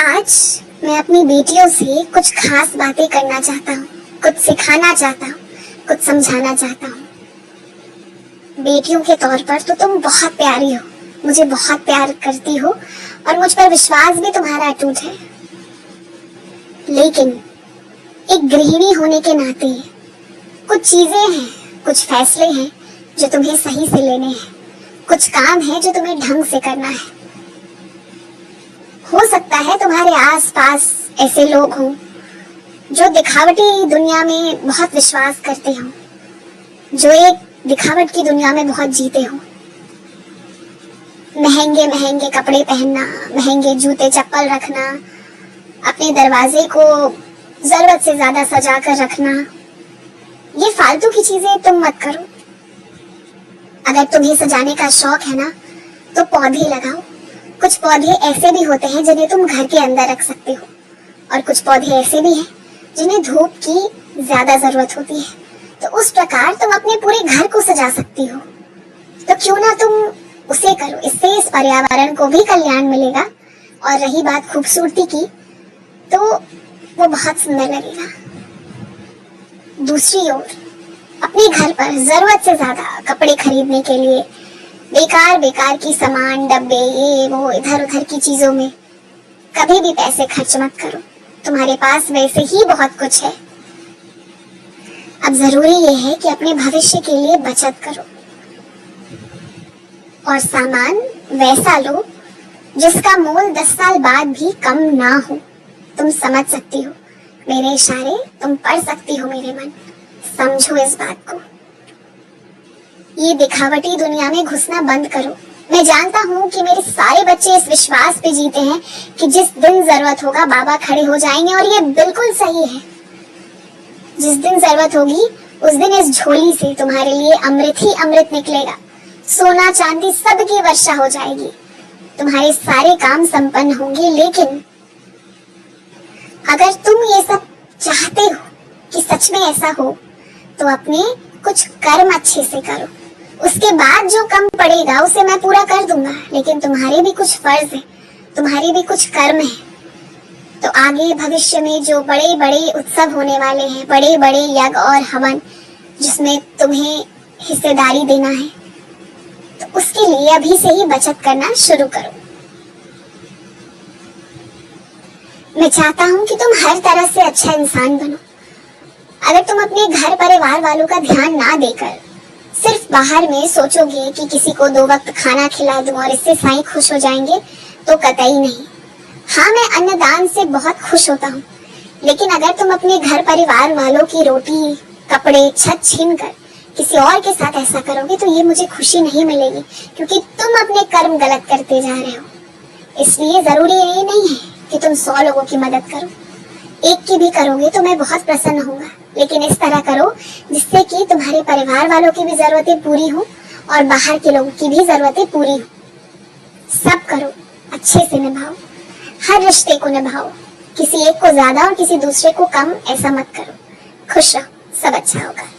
आज मैं अपनी बेटियों से कुछ खास बातें करना चाहता हूँ, कुछ सिखाना चाहता हूँ, कुछ समझाना चाहता हूँ। बेटियों के तौर पर तो तुम बहुत प्यारी हो, मुझे बहुत प्यार करती हो और मुझ पर विश्वास भी तुम्हारा अटूट है। लेकिन एक गृहिणी होने के नाते कुछ चीजें हैं, कुछ फैसले हैं जो तुम्हें सही से लेने हैं, कुछ काम है जो तुम्हें ढंग से करना है। हो सकता है तुम्हारे आसपास ऐसे लोग हों जो दिखावटी दुनिया में बहुत विश्वास करते हों, जो एक दिखावट की दुनिया में बहुत जीते हों। महंगे महंगे कपड़े पहनना, महंगे जूते चप्पल रखना, अपने दरवाजे को जरूरत से ज्यादा सजा कर रखना, ये फालतू की चीजें तुम मत करो। अगर तुम्हें सजाने का शौक है ना, तो पौधे लगाओ। कुछ पौधे ऐसे भी होते हैं जिन्हें तुम घर के अंदर रख सकते हो, और कुछ पौधे ऐसे भी हैं जिन्हें धूप की ज्यादा जरूरत होती है। तो उस प्रकार तुम अपने पूरे घर को सजा सकती हो। तो क्यों ना तुम उसे करो, इससे इस पर्यावरण को भी कल्याण मिलेगा। और रही बात खूबसूरती की, तो वो बहुत सुंदर लगेगा। दूसरी ओर अपने घर पर जरूरत से ज्यादा कपड़े खरीदने के लिए बेकार बेकार की सामान, डब्बे, ये वो इधर उधर की चीजों में कभी भी पैसे खर्च मत करो। तुम्हारे पास वैसे ही बहुत कुछ है। अब जरूरी ये है कि अपने भविष्य के लिए बचत करो और सामान वैसा लो जिसका मोल 10 साल बाद भी कम ना हो। तुम समझ सकती हो मेरे इशारे, तुम पढ़ सकती हो मेरे मन। समझो इस बात को। ये दिखावटी दुनिया में घुसना बंद करो। मैं जानता हूँ कि मेरे सारे बच्चे इस विश्वास पे जीते हैं कि जिस दिन जरूरत होगा बाबा खड़े हो जाएंगे, और ये बिल्कुल सही है। जिस दिन जरूरत होगी उस दिन इस झोली से तुम्हारे लिए अमृत ही अमृत निकलेगा। सोना चांदी सब की वर्षा हो जाएगी, तुम्हारे सारे काम संपन्न होंगे। लेकिन अगर तुम ये सब चाहते हो कि सच में ऐसा हो, तो अपने कुछ कर्म अच्छे से करो। उसके बाद जो कम पड़ेगा उसे मैं पूरा कर दूंगा। लेकिन तुम्हारे भी कुछ फर्ज है, तुम्हारे भी कुछ कर्म है। तो आगे भविष्य में जो बड़े बड़े उत्सव होने वाले हैं, बड़े बड़े यज्ञ और हवन, जिसमें तुम्हें हिस्सेदारी देना है, तो उसके लिए अभी से ही बचत करना शुरू करो। मैं चाहता हूँ कि तुम हर तरह से अच्छा इंसान बनो। अगर तुम अपने घर परिवार वालों का ध्यान ना देकर सिर्फ बाहर में सोचोगे कि किसी को 2 वक्त खाना खिला दूं और इससे साईं खुश हो जाएंगे, तो कतई नहीं। हाँ, मैं अन्नदान से बहुत खुश होता हूँ, लेकिन अगर तुम अपने घर परिवार वालों की रोटी, कपड़े, छत छीन कर किसी और के साथ ऐसा करोगे, तो ये मुझे खुशी नहीं मिलेगी, क्योंकि तुम अपने कर्म गलत करते जा रहे हो। इसलिए जरूरी ये नहीं है कि तुम 100 लोगों की मदद करो। एक की भी करोगे तो मैं बहुत प्रसन्न होऊंगा, लेकिन इस तरह करो जिससे कि तुम्हारे परिवार वालों की भी जरूरतें पूरी हो और बाहर के लोगों की भी जरूरतें पूरी हो। सब करो, अच्छे से निभाओ, हर रिश्ते को निभाओ। किसी एक को ज्यादा और किसी दूसरे को कम ऐसा मत करो। खुश रहो, सब अच्छा होगा।